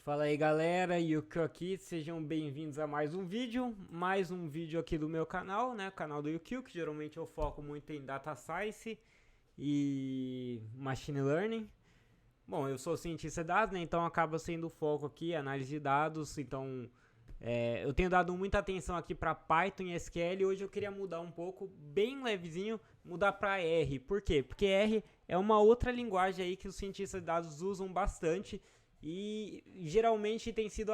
Fala aí galera, Yuki aqui, sejam bem-vindos a mais um vídeo aqui do meu canal, né, canal do Yuki, que geralmente eu foco muito em Data Science e Machine Learning. Bom, eu sou cientista de dados, né, então acaba sendo o foco aqui, análise de dados, então eu tenho dado muita atenção aqui para Python e SQL e hoje eu queria mudar um pouco, bem levezinho, mudar para R. Por quê? Porque R é uma outra linguagem aí que os cientistas de dados usam bastante e geralmente tem sido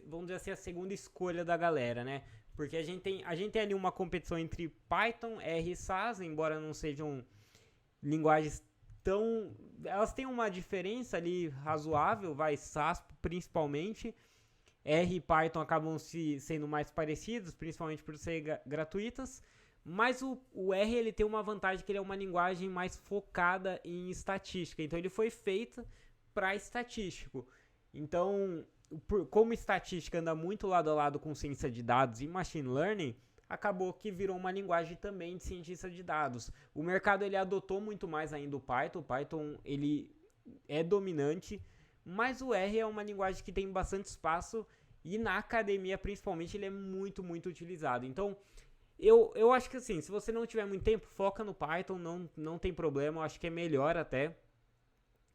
vamos dizer assim, a segunda escolha da galera, né? Porque a gente tem ali uma competição entre Python, R e SAS, embora não sejam linguagens tão... Elas têm uma diferença ali razoável, SAS principalmente. R e Python acabam sendo mais parecidos, principalmente por serem gratuitas. Mas o R ele tem uma vantagem que ele é uma linguagem mais focada em estatística. Então ele foi feito para estatístico. Então, como estatística anda muito lado a lado com ciência de dados e machine learning, acabou que virou uma linguagem também de cientista de dados. O mercado ele adotou muito mais ainda o Python. O Python ele é dominante, mas o R é uma linguagem que tem bastante espaço e na academia principalmente ele é muito, muito utilizado. Então, eu acho que assim, se você não tiver muito tempo, foca no Python, não tem problema, eu acho que é melhor até.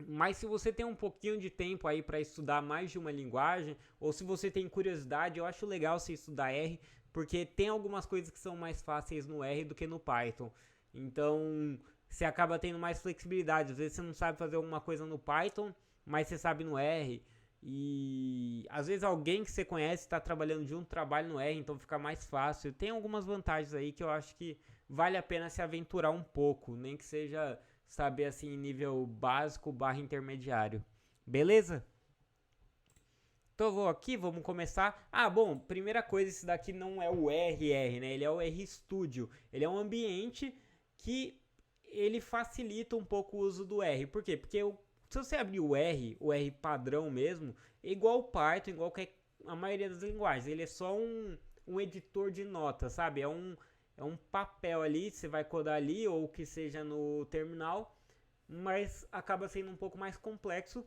Mas se você tem um pouquinho de tempo aí para estudar mais de uma linguagem, ou se você tem curiosidade, eu acho legal você estudar R, porque tem algumas coisas que são mais fáceis no R do que no Python. Então, você acaba tendo mais flexibilidade. Às vezes você não sabe fazer alguma coisa no Python, mas você sabe no R. E às vezes alguém que você conhece está trabalhando junto, trabalha no R, então fica mais fácil. Tem algumas vantagens aí que eu acho que vale a pena se aventurar um pouco, nem que seja saber assim nível básico barra intermediário. Beleza? Então eu vou aqui, vamos começar. Bom, primeira coisa, esse daqui não é o RR, né? Ele é o RStudio. Ele é um ambiente que ele facilita um pouco o uso do R. Por quê? Porque se você abrir o R padrão mesmo, é igual o Python, igual a maioria das linguagens. Ele é só um editor de notas, sabe? É um papel ali, você vai codar ali, ou que seja no terminal, mas acaba sendo um pouco mais complexo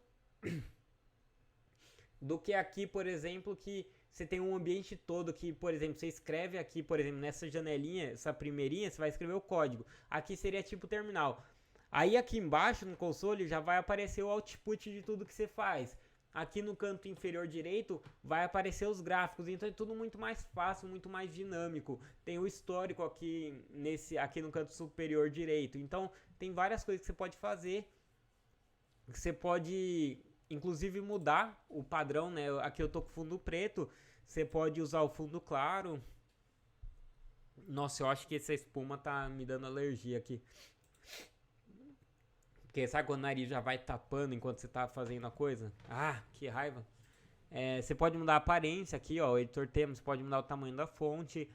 do que aqui, por exemplo, que você tem um ambiente todo que, por exemplo, você escreve aqui, por exemplo, nessa janelinha, essa primeirinha, você vai escrever o código. Aqui seria tipo terminal. Aí aqui embaixo no console já vai aparecer o output de tudo que você faz. Aqui no canto inferior direito vai aparecer os gráficos, então é tudo muito mais fácil, muito mais dinâmico. Tem o histórico aqui no canto superior direito. Então tem várias coisas que você pode fazer. Você pode inclusive mudar o padrão, né? Aqui eu tô com fundo preto, você pode usar o fundo claro. Nossa, eu acho que essa espuma tá me dando alergia aqui. Porque sabe quando o nariz já vai tapando enquanto você tá fazendo a coisa? Que raiva. Você pode mudar a aparência aqui, ó, o editor tema, você pode mudar o tamanho da fonte,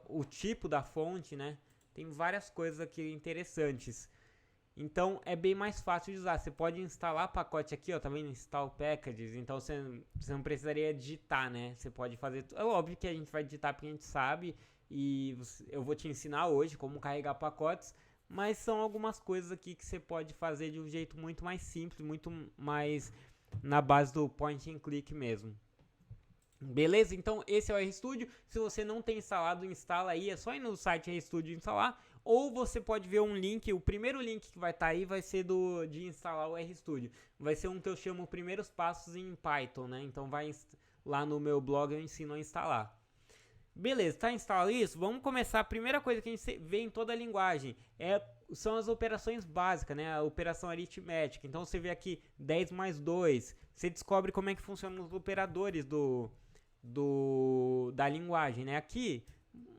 o tipo da fonte, né? Tem várias coisas aqui interessantes. Então é bem mais fácil de usar. Você pode instalar pacote aqui, ó, tá vendo? Install packages. Então você não precisaria digitar, né? Você pode fazer. É óbvio que a gente vai digitar porque a gente sabe. E eu vou te ensinar hoje como carregar pacotes. Mas são algumas coisas aqui que você pode fazer de um jeito muito mais simples, muito mais na base do point and click mesmo. Beleza? Então esse é o RStudio. Se você não tem instalado, instala aí. É só ir no site RStudio instalar. Ou você pode ver um link. O primeiro link que vai estar aí vai ser de instalar o RStudio. Vai ser um que eu chamo Primeiros Passos em Python, né? Então vai lá no meu blog, eu ensino a instalar. Beleza, tá instalado isso? Vamos começar. A primeira coisa que a gente vê em toda a linguagem são as operações básicas, né? A operação aritmética. Então você vê aqui 10 mais 2. Você descobre como é que funcionam os operadores da linguagem, né? Aqui,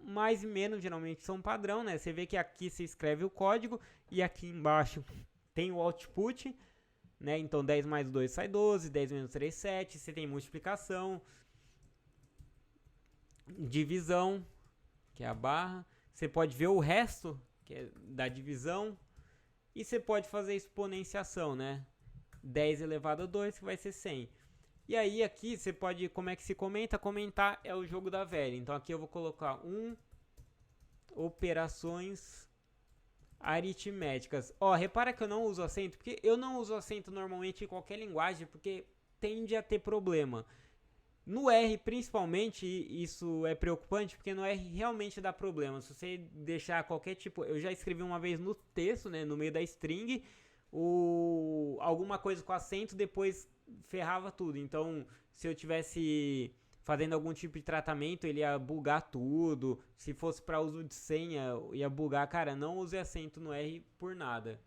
mais e menos geralmente são padrão, né? Você vê que aqui se escreve o código e aqui embaixo tem o output, né? Então 10 mais 2 sai 12, 10 menos 3, 7. Você tem multiplicação, divisão, que é a barra. Você pode ver o resto, que é da divisão. E você pode fazer exponenciação, né? 10 elevado a 2, que vai ser 100. E aí aqui você pode, como é que se comenta? Comentar é o jogo da velha. Então aqui eu vou colocar operações aritméticas. Repara que eu não uso acento, porque eu não uso acento normalmente em qualquer linguagem, porque tende a ter problema. No R, principalmente, isso é preocupante, porque no R realmente dá problema. Se você deixar qualquer tipo... Eu já escrevi uma vez no texto, né, no meio da string, alguma coisa com acento, depois ferrava tudo. Então, se eu tivesse fazendo algum tipo de tratamento, ele ia bugar tudo. Se fosse para uso de senha, ia bugar. Cara, não use acento no R por nada.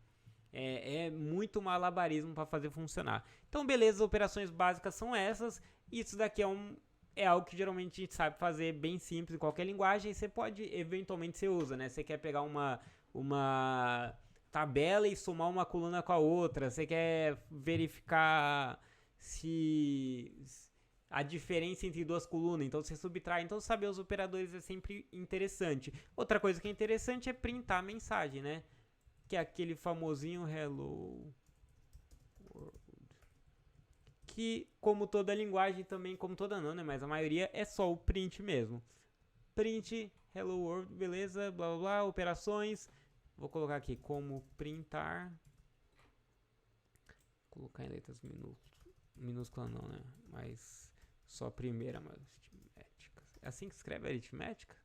É muito malabarismo para fazer funcionar. Então, beleza, as operações básicas são essas. Isso daqui é algo que geralmente a gente sabe fazer bem simples em qualquer linguagem. Você pode, eventualmente, você usa, né? Você quer pegar uma tabela e somar uma coluna com a outra. Você quer verificar se a diferença entre duas colunas, então você subtrai. Então, saber os operadores é sempre interessante. Outra coisa que é interessante é printar a mensagem, né? Que é aquele famosinho hello world. Que, como toda linguagem, também, como toda não, né? Mas a maioria é só o print mesmo. Print, hello world, beleza, blá blá blá, operações. Vou colocar aqui como printar. Vou colocar em letras minúsculas não, né? Mas só a primeira, aritmética. É assim que escreve aritmética?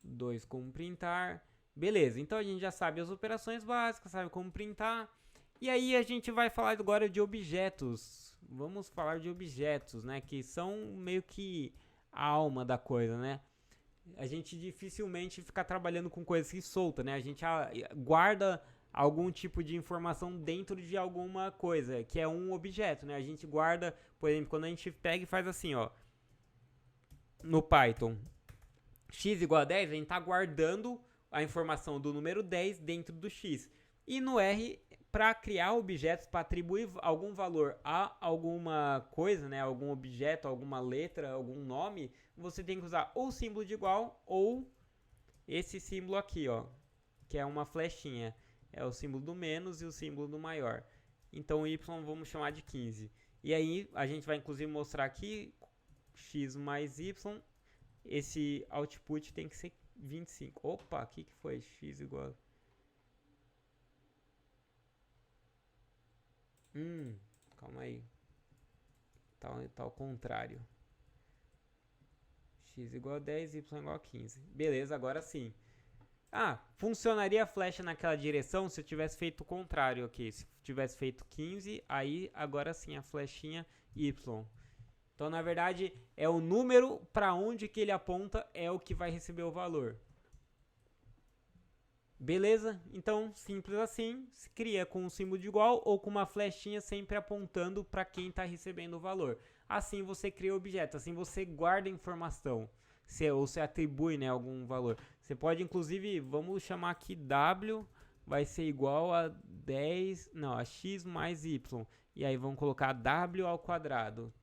2 como printar. Beleza, então a gente já sabe as operações básicas, sabe como printar. E aí a gente vai falar agora de objetos. Vamos falar de objetos, né? Que são meio que a alma da coisa, né? A gente dificilmente fica trabalhando com coisas que solta, né? A gente guarda algum tipo de informação dentro de alguma coisa, que é um objeto, né? A gente guarda, por exemplo, quando a gente pega e faz assim, ó. No Python, x igual a 10, a gente está guardando a informação do número 10 dentro do x. E no R, para criar objetos, para atribuir algum valor a alguma coisa, né, algum objeto, alguma letra, algum nome, você tem que usar ou símbolo de igual ou esse símbolo aqui, ó, que é uma flechinha. É o símbolo do menos e o símbolo do maior. Então o y vamos chamar de 15. E aí a gente vai inclusive mostrar aqui x mais y. Esse output tem que ser 25. Opa, o que foi? X igual... calma aí. Tá ao contrário. X igual a 10, y igual a 15. Beleza, agora sim. Funcionaria a flecha naquela direção se eu tivesse feito o contrário aqui. Se tivesse feito 15, aí agora sim a flechinha y. Então, na verdade, é o número para onde que ele aponta é o que vai receber o valor. Beleza? Então, simples assim, se cria com um símbolo de igual ou com uma flechinha sempre apontando para quem está recebendo o valor. Assim você cria o objeto, assim você guarda a informação, ou se atribui, né, algum valor. Você pode, inclusive, vamos chamar aqui W, vai ser igual a 10, não, a x mais y. E aí vamos colocar W ao quadrado.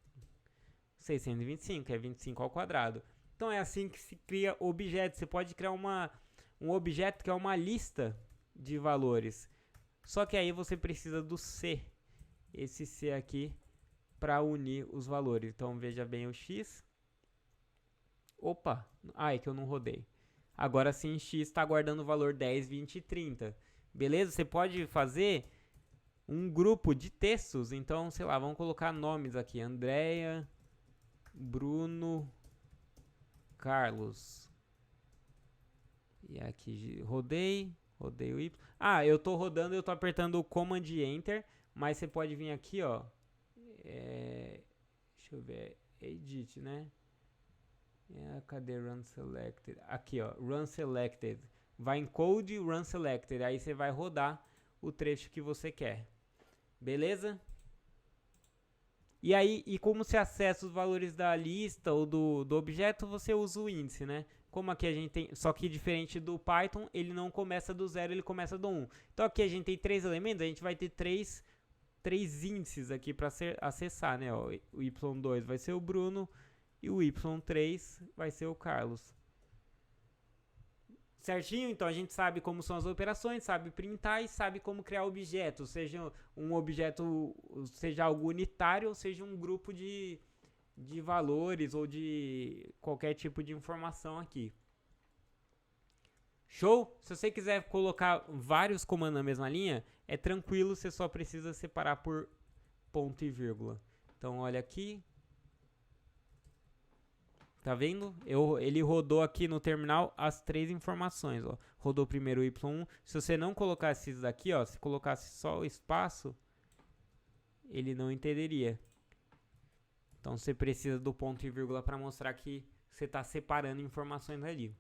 625, é 25 ao quadrado. Então é assim que se cria objeto. Você pode criar um objeto que é uma lista de valores. Só que aí você precisa do C. Esse C aqui para unir os valores. Então veja bem o X. Opa, é que eu não rodei. Agora sim, X está guardando o valor 10, 20 e 30. Beleza? Você pode fazer um grupo de textos. Então, sei lá, vamos colocar nomes aqui. Andréia, Bruno, Carlos. E aqui rodei o Y. Eu tô rodando, eu tô apertando o Command e Enter, mas você pode vir aqui, ó. Deixa eu ver, Edit, né? Cadê Run Selected? Aqui, ó, Run Selected. Vai em Code Run Selected, aí você vai rodar o trecho que você quer. Beleza? E aí, como se acessa os valores da lista ou do objeto, você usa o índice, né? Como aqui a gente tem, só que diferente do Python, ele não começa do 0, ele começa do 1. Então aqui a gente tem 3 elementos, a gente vai ter três índices aqui para acessar, né? Ó, o y2 vai ser o Bruno e o y3 vai ser o Carlos. Certinho? Então a gente sabe como são as operações, sabe printar e sabe como criar objetos, seja um objeto, seja algo unitário ou seja um grupo de valores ou de qualquer tipo de informação aqui. Show? Se você quiser colocar vários comandos na mesma linha, é tranquilo, você só precisa separar por ponto e vírgula. Então olha aqui. Tá vendo? Ele rodou aqui no terminal as 3 informações, ó. Rodou primeiro o Y1. Se você não colocasse isso daqui, ó, se colocasse só o espaço, ele não entenderia. Então você precisa do ponto e vírgula para mostrar que você está separando informações ali.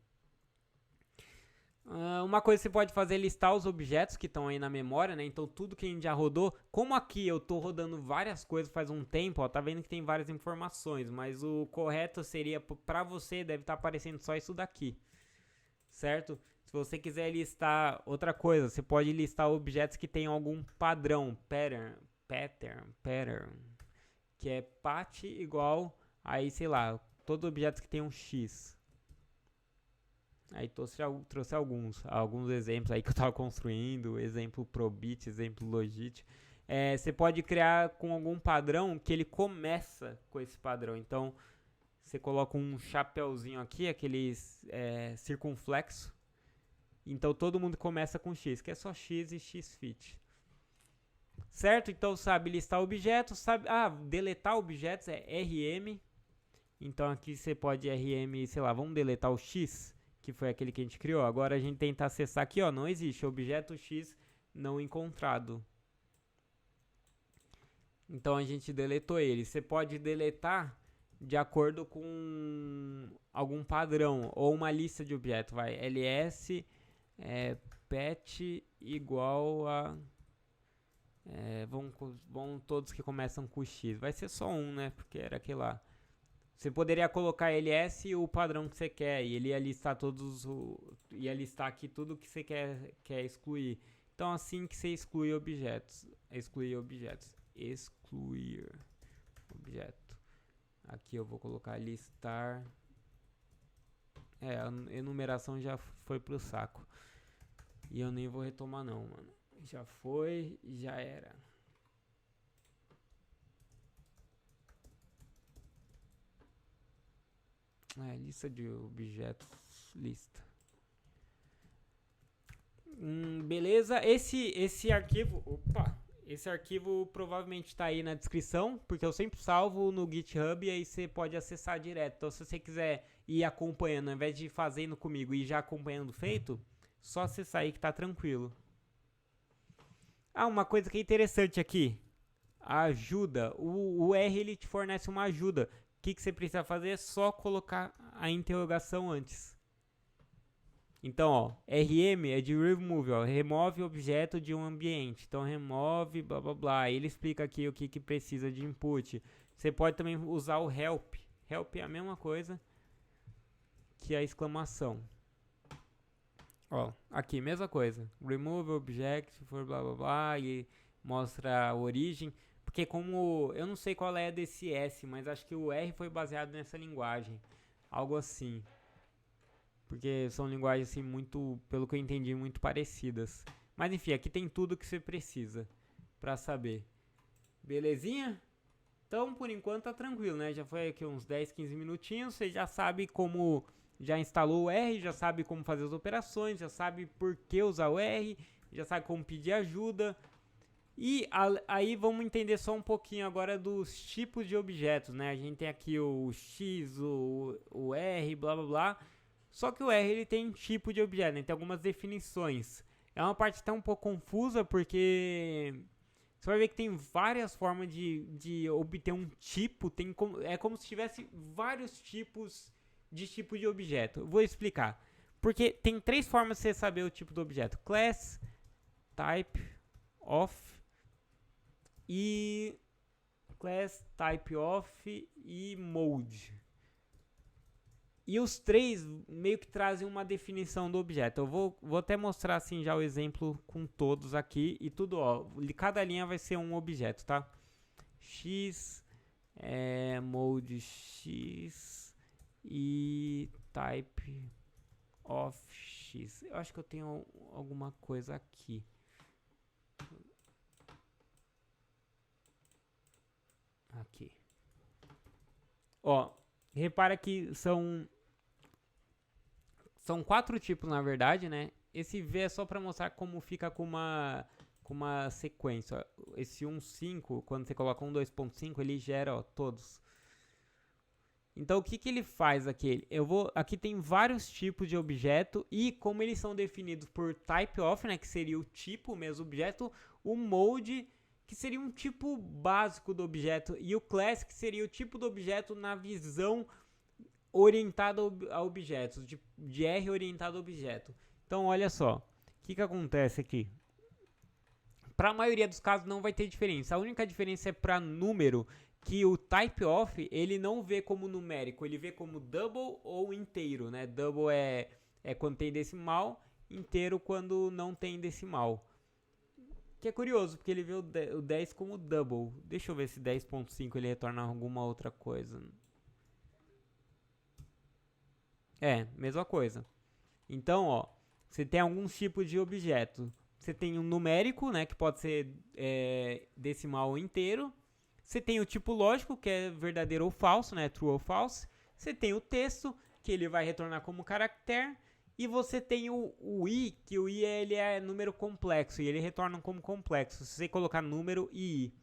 Uma coisa que você pode fazer é listar os objetos que estão aí na memória, né? Então tudo que a gente já rodou, como aqui eu estou rodando várias coisas faz um tempo, ó, tá vendo que tem várias informações, mas o correto seria, para você, deve estar aparecendo só isso daqui, certo? Se você quiser listar outra coisa, você pode listar objetos que tem algum padrão, pattern, que é pat igual, aí sei lá, todo objeto que tem um X. Aí trouxe alguns exemplos aí que eu estava construindo, exemplo Probit, exemplo Logit. Você pode criar com algum padrão que ele começa com esse padrão. Então, você coloca um chapéuzinho aqui, aquele circunflexo. Então, todo mundo começa com X, que é só X e XFit. Certo? Então, sabe listar objetos, sabe... deletar objetos é RM. Então, aqui você pode RM, sei lá, vamos deletar o X, que foi aquele que a gente criou. Agora a gente tenta acessar aqui, ó, não existe objeto X não encontrado. Então a gente deletou ele. Você pode deletar de acordo com algum padrão ou uma lista de objetos, vai, ls pet igual a vão todos que começam com X. Vai ser só um, né? Porque era aquele lá. Você poderia colocar ls e o padrão que você quer, e ele ia listar ia listar aqui tudo que você quer excluir. Então assim que você exclui objetos, excluir objeto. Aqui eu vou colocar listar. A enumeração já foi pro saco. E eu nem vou retomar não, mano. Já foi, já era. Lista de objetos, lista. Beleza, esse arquivo provavelmente está aí na descrição, porque eu sempre salvo no GitHub e aí você pode acessar direto. Então se você quiser ir acompanhando, ao invés de ir fazendo comigo e já acompanhando feito, só acessar aí que tá tranquilo. Uma coisa que é interessante aqui, a ajuda, o R ele te fornece uma ajuda. O que você precisa fazer é só colocar a interrogação antes. Então, ó, RM é de remove, ó, remove objeto de um ambiente. Então, remove, blá, blá, blá. Ele explica aqui o que precisa de input. Você pode também usar o help. Help é a mesma coisa que a exclamação. Ó, aqui, mesma coisa. Remove object, for blá, blá, blá, e mostra a origem. Porque como, eu não sei qual é a desse S, mas acho que o R foi baseado nessa linguagem. Algo assim. Porque são linguagens assim muito, pelo que eu entendi, muito parecidas. Mas enfim, aqui tem tudo que você precisa pra saber. Belezinha? Então, por enquanto tá tranquilo, né? Já foi aqui uns 10, 15 minutinhos. Você já sabe como, já instalou o R, já sabe como fazer as operações, já sabe por que usar o R, já sabe como pedir ajuda. E aí vamos entender só um pouquinho agora dos tipos de objetos, né? A gente tem aqui o X, o R, blá blá blá. Só que o R ele tem tipo de objeto, né? Tem algumas definições. É uma parte até um pouco confusa porque você vai ver que tem várias formas de obter um tipo. É como se tivesse vários tipos de objeto. Eu vou explicar. Porque tem 3 formas de você saber o tipo do objeto: class, type, of e class, type of e mode. E os 3 meio que trazem uma definição do objeto. Eu vou até mostrar assim já o exemplo com todos aqui e tudo, ó. Cada linha vai ser um objeto, tá? X, mode X e type of X. Eu acho que eu tenho alguma coisa aqui. Aqui. Ó, repara que são 4 tipos na verdade, né? Esse V é só para mostrar como fica com com uma sequência. Ó. Esse 1.5, quando você coloca um 2.5, ele gera, ó, todos. Então o que, que ele faz aqui? Aqui tem vários tipos de objeto e como eles são definidos por type of, né, que seria o tipo mesmo do objeto, o mode, que seria um tipo básico do objeto, e o class, que seria o tipo do objeto na visão orientada a objetos, de R orientado a objeto. Então olha só, o que, que acontece aqui? Para a maioria dos casos não vai ter diferença, a única diferença é para número, que o type of ele não vê como numérico, ele vê como double ou inteiro, né? Double é quando tem decimal, inteiro quando não tem decimal. Que é curioso, porque ele vê o 10 como double. Deixa eu ver se 10.5 ele retorna alguma outra coisa. É, mesma coisa. Então, ó, você tem alguns tipos de objeto. Você tem um numérico, né, que pode ser decimal ou inteiro. Você tem o tipo lógico, que é verdadeiro ou falso, né? True ou false. Você tem o texto, que ele vai retornar como caractere. E você tem o i, que o i ele é número complexo, e ele retorna como complexo, se você colocar número e i.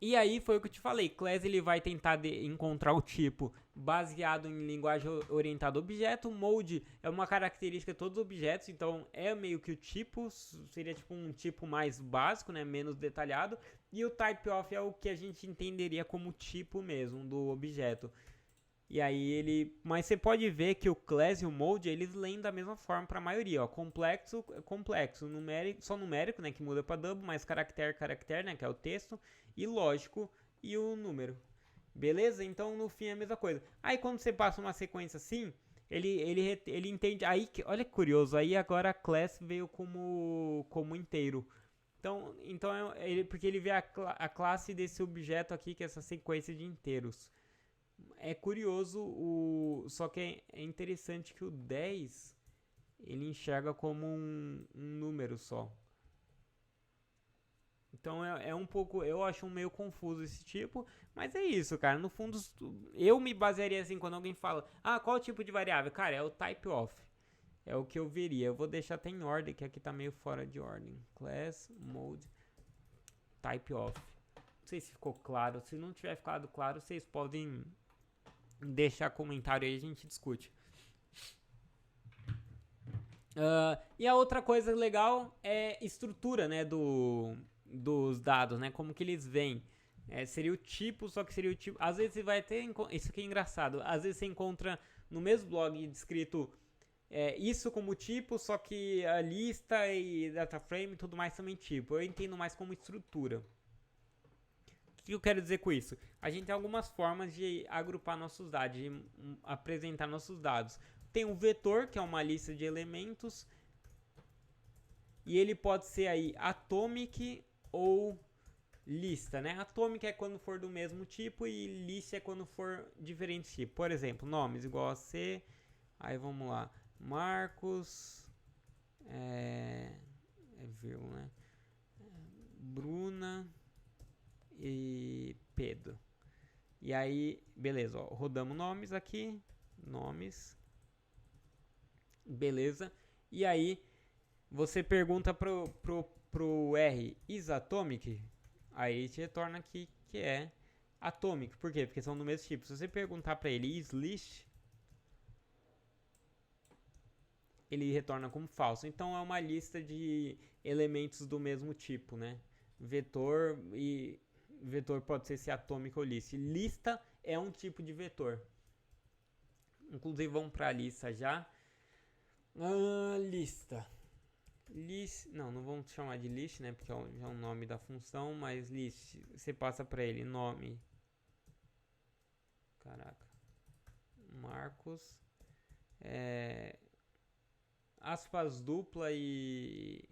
E aí foi o que eu te falei, class ele vai tentar encontrar o tipo baseado em linguagem orientada a objeto, mode é uma característica de todos os objetos, então é meio que o tipo, seria tipo um tipo mais básico, né, menos detalhado, e o type of é o que a gente entenderia como tipo mesmo do objeto. E aí mas você pode ver que o class e o mode, eles leem da mesma forma para a maioria, ó, complexo, numérico, só numérico, né, que muda para double, mas caractere, né, que é o texto, e lógico, e o número. Beleza? Então, no fim é a mesma coisa. Aí quando você passa uma sequência assim, ele entende, aí, olha que curioso, aí agora a class veio como inteiro. Então porque ele vê a classe desse objeto aqui, que é essa sequência de inteiros. É curioso, só que é interessante que o 10 ele enxerga como um número só. Então é um pouco, eu acho meio confuso esse tipo, mas é isso, cara. No fundo, eu me basearia assim quando alguém fala, qual tipo de variável? Cara, é o type of. É o que eu veria. Eu vou deixar até em ordem, que aqui tá meio fora de ordem. Class, mode, type of. Não sei se ficou claro. Se não tiver ficado claro, vocês podem deixar comentário aí, a gente discute. E a outra coisa legal é estrutura, né, dos dados, né, como que eles vêm. Seria o tipo, só que seria o tipo. Às vezes você vai ter. Isso aqui é engraçado. Às vezes você encontra no mesmo blog descrito isso como tipo, só que a lista e data frame e tudo mais também tipo. Eu entendo mais como estrutura. O que eu quero dizer com isso? A gente tem algumas formas de agrupar nossos dados, de apresentar nossos dados. Tem um vetor, que é uma lista de elementos, e ele pode ser aí atomic ou lista, né? Atomic é quando for do mesmo tipo e list é quando for diferente tipo. Por exemplo, nomes igual a C, aí vamos lá, Marcos, vírgula, né? Bruna e Pedro. E aí, beleza, ó, rodamos nomes aqui, nomes, beleza. E aí, você pergunta pro R, is atomic? Aí te retorna aqui que é atomic. Por quê? Porque são do mesmo tipo. Se você perguntar para ele is list, ele retorna como falso. Então é uma lista de elementos do mesmo tipo, né? Vetor pode ser se atômico ou list. Lista é um tipo de vetor. Inclusive vamos para a lista já. Lista. List, não vamos chamar de list, né? Porque já é o nome da função, mas list, você passa para ele nome. Caraca. Marcos. Aspas dupla e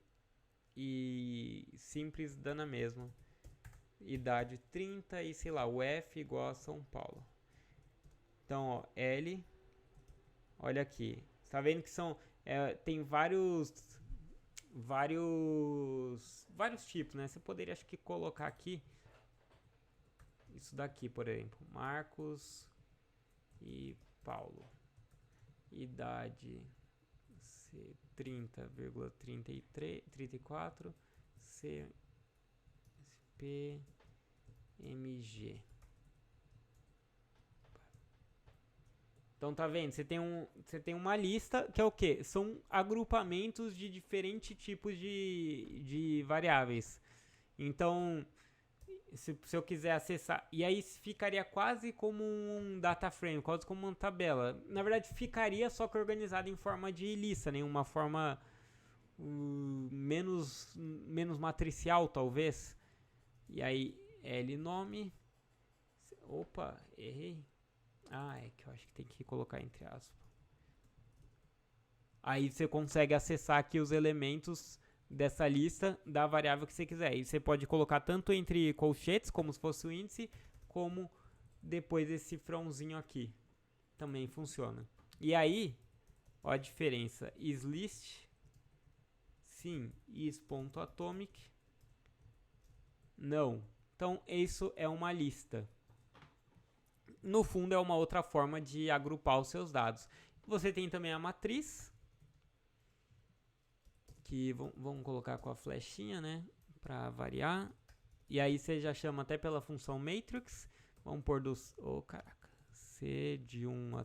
simples dando a mesma. Idade 30 e sei lá, o F igual a São Paulo. Então, ó, L. Olha aqui. Tá vendo que são. Tem vários tipos, né? Você poderia, acho que, colocar aqui isso daqui, por exemplo, Marcos e Paulo, idade C30,34 CSPMG. Então tá vendo? Você tem uma lista que é o quê? São agrupamentos de diferentes tipos de variáveis. Então, se eu quiser acessar, e aí ficaria quase como um data frame, quase como uma tabela. Na verdade, ficaria só que organizado em forma de lista, né? Uma forma menos matricial, talvez. E aí, L nome. Opa, errei. É que eu acho que tem que colocar entre aspas. Aí você consegue acessar aqui os elementos dessa lista da variável que você quiser. E você pode colocar tanto entre colchetes, como se fosse o índice, como depois esse cifrãozinho aqui. Também funciona. E aí, ó a diferença. Islist, sim. Is.atomic, não. Então, isso é uma lista. No fundo, é uma outra forma de agrupar os seus dados. Você tem também a matriz, que vamos colocar com a flechinha, né, para variar. E aí você já chama até pela função matrix. Vamos pôr dos... C de 1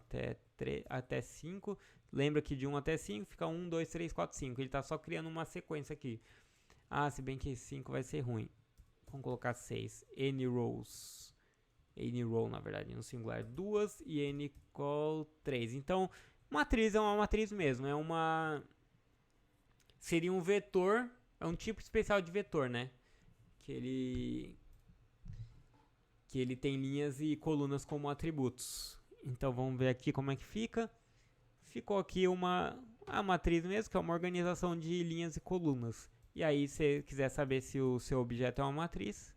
até 5. Lembra que de 1 até 5 fica 1, 2, 3, 4, 5. Ele está só criando uma sequência aqui. Se bem que 5 vai ser ruim. Vamos colocar 6. N rows. N row, na verdade, no singular 2 e N col 3. Então, matriz é uma matriz mesmo. Seria um vetor. É um tipo especial de vetor, né? Que ele tem linhas e colunas como atributos. Então, vamos ver aqui como é que fica. Ficou aqui a matriz mesmo, que é uma organização de linhas e colunas. E aí, se você quiser saber se o seu objeto é uma matriz,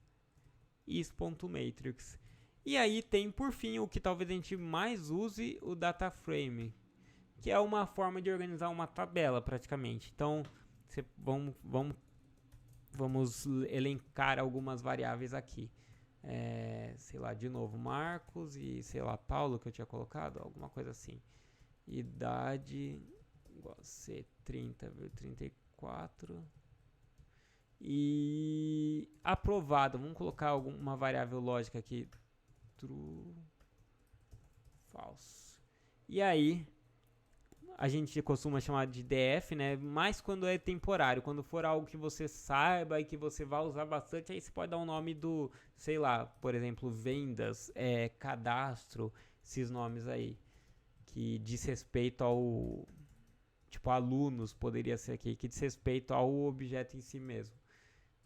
is.matrix. E aí tem, por fim, o que talvez a gente mais use, o data frame, que é uma forma de organizar uma tabela, praticamente. Então, vamos elencar algumas variáveis aqui. Sei lá, de novo, Marcos e, sei lá, Paulo, que eu tinha colocado, alguma coisa assim. Idade igual a C30,34. E aprovado. Vamos colocar uma variável lógica aqui. True, false. E aí, a gente costuma chamar de DF, né? Mas quando é temporário, quando for algo que você saiba e que você vai usar bastante, aí você pode dar um nome do, sei lá, por exemplo, vendas, cadastro, esses nomes aí, que diz respeito ao, tipo, alunos, poderia ser aqui, que diz respeito ao objeto em si mesmo.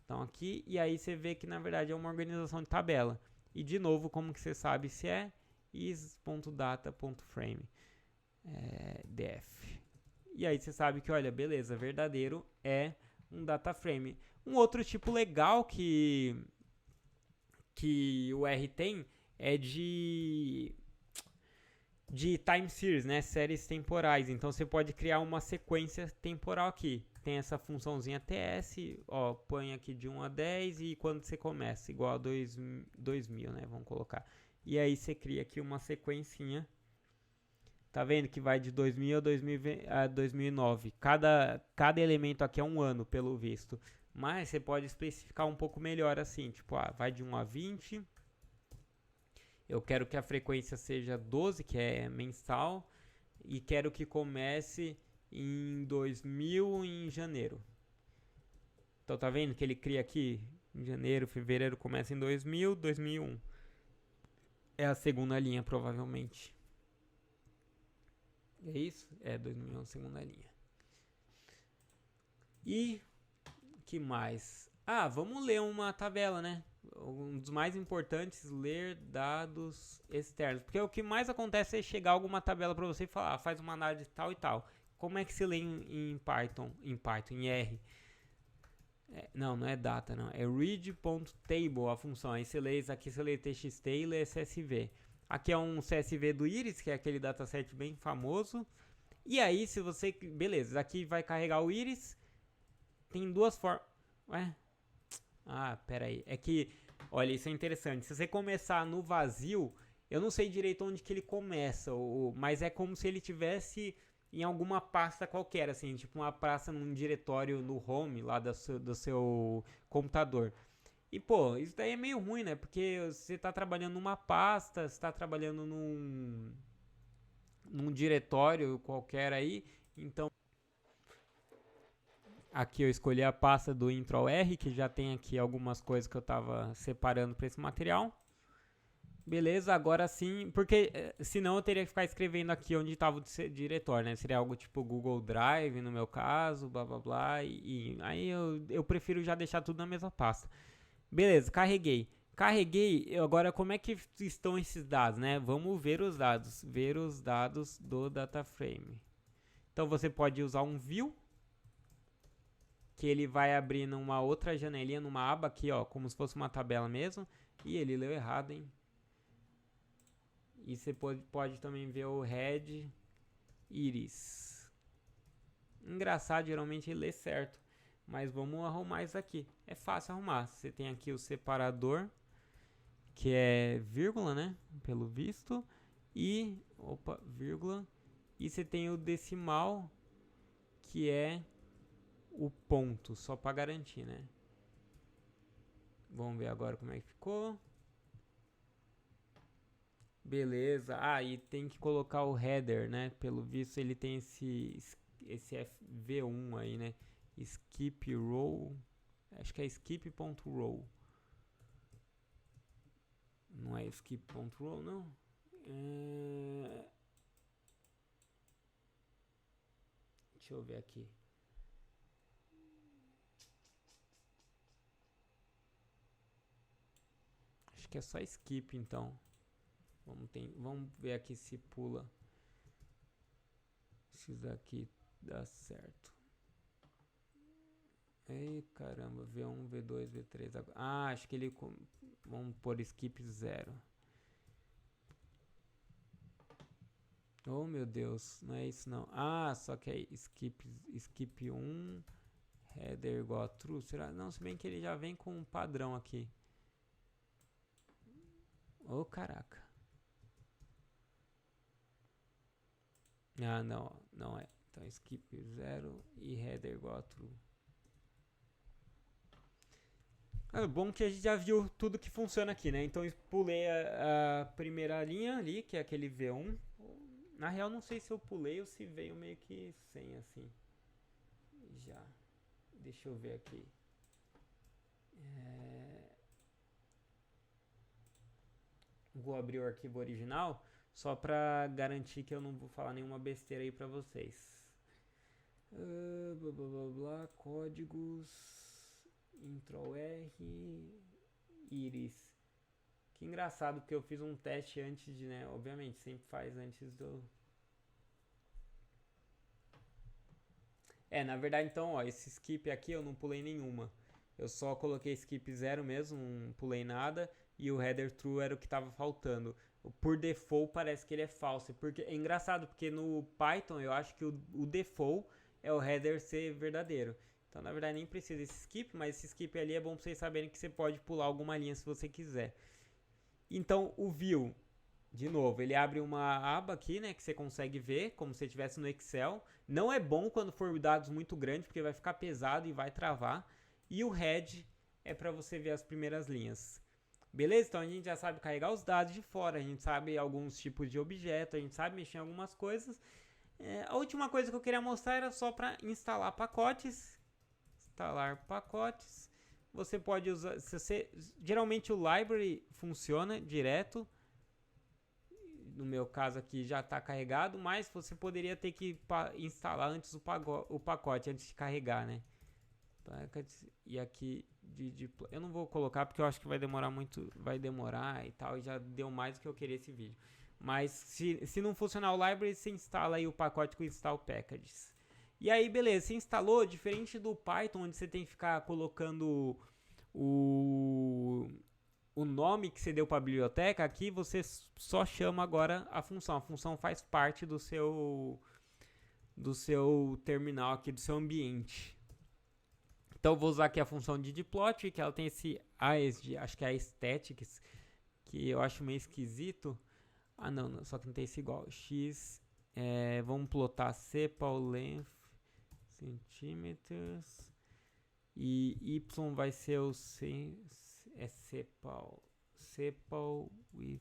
Então aqui, e aí você vê que na verdade é uma organização de tabela. E de novo, como que você sabe se é is.data.frame, df. E aí você sabe que, olha, beleza, verdadeiro é um data frame. Um outro tipo legal que o R tem é de time series, né? Séries temporais. Então você pode criar uma sequência temporal aqui. Tem essa funçãozinha ts, ó, põe aqui de 1 a 10 e quando você começa, igual a 2000, né? Vamos colocar. E aí você cria aqui uma sequencinha. Tá vendo que vai de 2000 a 2009. Cada elemento aqui é um ano, pelo visto. Mas você pode especificar um pouco melhor assim, tipo, vai de 1 a 20. Eu quero que a frequência seja 12, que é mensal, e quero que comece em 2000 em janeiro. Então tá vendo que ele cria aqui em janeiro, fevereiro, começa em 2000, 2001. É a segunda linha, provavelmente. É isso? 2001, segunda linha. E que mais? Vamos ler uma tabela, né? Um dos mais importantes, ler dados externos. Porque o que mais acontece é chegar alguma tabela para você e falar, faz uma análise tal e tal. Como é que se lê em Python, em R? Não é data, não. É read.table a função. Aí você lê isso aqui, você lê txt e lê CSV. Aqui é um CSV do Iris, que é aquele dataset bem famoso. E aí, se você... Beleza, aqui vai carregar o Iris. Tem duas formas... pera aí. É que, olha, isso é interessante. Se você começar no vazio, eu não sei direito onde que ele começa, mas é como se ele tivesse em alguma pasta qualquer, assim, tipo uma pasta num diretório no home lá do seu computador. E, pô, isso daí é meio ruim, né? Porque você tá trabalhando numa pasta, você tá trabalhando num diretório qualquer aí. Então, aqui eu escolhi a pasta do Intro-R, que já tem aqui algumas coisas que eu tava separando para esse material. Beleza, agora sim, porque senão eu teria que ficar escrevendo aqui onde estava o diretório, né? Seria algo tipo Google Drive, no meu caso, blá blá blá. E aí eu prefiro já deixar tudo na mesma pasta. Beleza, carreguei. Carreguei, agora como é que estão esses dados, né? Vamos ver os dados. Ver os dados do DataFrame. Então você pode usar um view, que ele vai abrir numa outra janelinha, numa aba aqui, ó, como se fosse uma tabela mesmo. E ele leu errado, hein? E você pode também ver o head iris. Engraçado, geralmente ele lê certo. Mas vamos arrumar isso aqui. É fácil arrumar. Você tem aqui o separador, que é vírgula, né? Pelo visto. E, opa, vírgula. E você tem o decimal, que é o ponto, só para garantir, né? Vamos ver agora como é que ficou. Beleza. Ah, e tem que colocar o header, né? Pelo visto ele tem esse V1 aí, né? Skip row. Acho que é skip.row. Não é skip.row, não. Deixa eu ver aqui. Acho que é só skip, então. Vamos ver aqui se pula. Se isso daqui dá certo. Ei, caramba. V1, V2, V3. Ah, acho que ele... Vamos pôr skip 0. Oh, meu Deus. Não é isso, não. Ah, só que é skip 1. Header igual a true. Será? Não, se bem que ele já vem com um padrão aqui. Oh, caraca. Ah, não. Não é. Então, skip 0 e header igual a true. É bom que a gente já viu tudo que funciona aqui, né? Então, eu pulei a primeira linha ali, que é aquele V1. Na real, não sei se eu pulei ou se veio meio que sem, assim. Já. Deixa eu ver aqui. Vou abrir o arquivo original, só pra garantir que eu não vou falar nenhuma besteira aí pra vocês. Blá blá blá blá, códigos, intro R, iris. Que engraçado, porque eu fiz um teste antes de, né? Obviamente, sempre faz antes do... na verdade, então, ó, esse skip aqui eu não pulei nenhuma. Eu só coloquei skip 0 mesmo, não pulei nada. E o header true era o que estava faltando. Por default parece que ele é falso. Porque, é engraçado, porque no Python eu acho que o default é o header ser verdadeiro. Então, na verdade, nem precisa desse skip, mas esse skip ali é bom para vocês saberem que você pode pular alguma linha se você quiser. Então, o view, de novo, ele abre uma aba aqui, né, que você consegue ver, como se estivesse no Excel. Não é bom quando for dados muito grandes, porque vai ficar pesado e vai travar. E o head é para você ver as primeiras linhas. Beleza? Então a gente já sabe carregar os dados de fora, a gente sabe alguns tipos de objeto, a gente sabe mexer em algumas coisas. A última coisa que eu queria mostrar era só para instalar pacotes. Instalar pacotes. Você pode usar... geralmente o library funciona direto. No meu caso aqui já está carregado, mas você poderia ter que instalar antes o pacote, antes de carregar, né? E aqui eu não vou colocar porque eu acho que vai demorar muito, vai demorar e tal, e já deu mais do que eu queria esse vídeo. Mas se não funcionar o library, você instala aí o pacote com install packages. E aí, beleza, você instalou, diferente do Python, onde você tem que ficar colocando o nome que você deu para a biblioteca, aqui você só chama agora a função. A função faz parte do seu terminal aqui, do seu ambiente. Então, vou usar aqui a função de dplot, que ela tem esse ASD, acho que é a aesthetics, que eu acho meio esquisito. Ah, não, só que não tem esse igual. X Vamos plotar sepal length centímetros e y vai ser o sepal with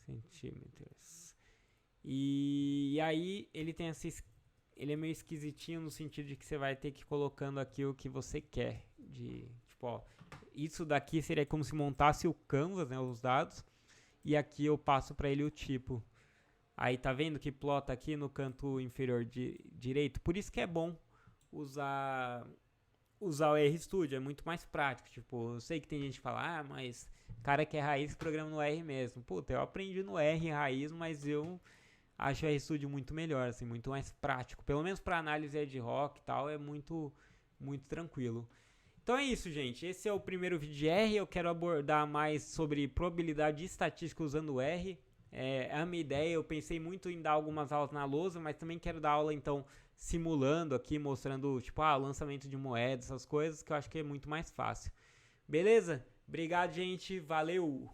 centímetros. E aí ele tem ele é meio esquisitinho no sentido de que você vai ter que ir colocando aqui o que você quer. Tipo, ó, isso daqui seria como se montasse o canvas, né, os dados, e aqui eu passo para ele o tipo. Aí tá vendo que plota aqui no canto inferior direito? Por isso que é bom usar o RStudio, é muito mais prático. Tipo, eu sei que tem gente que fala, mas cara que é raiz programa no R mesmo. Puta, eu aprendi no R raiz, mas eu acho o RStudio muito melhor, assim, muito mais prático. Pelo menos para análise ad hoc e tal, é muito tranquilo. Então é isso, gente. Esse é o primeiro vídeo de R. Eu quero abordar mais sobre probabilidade e estatística usando o R. É a minha ideia. Eu pensei muito em dar algumas aulas na lousa, mas também quero dar aula, então, simulando aqui, mostrando, tipo, lançamento de moedas, essas coisas, que eu acho que é muito mais fácil. Beleza? Obrigado, gente. Valeu!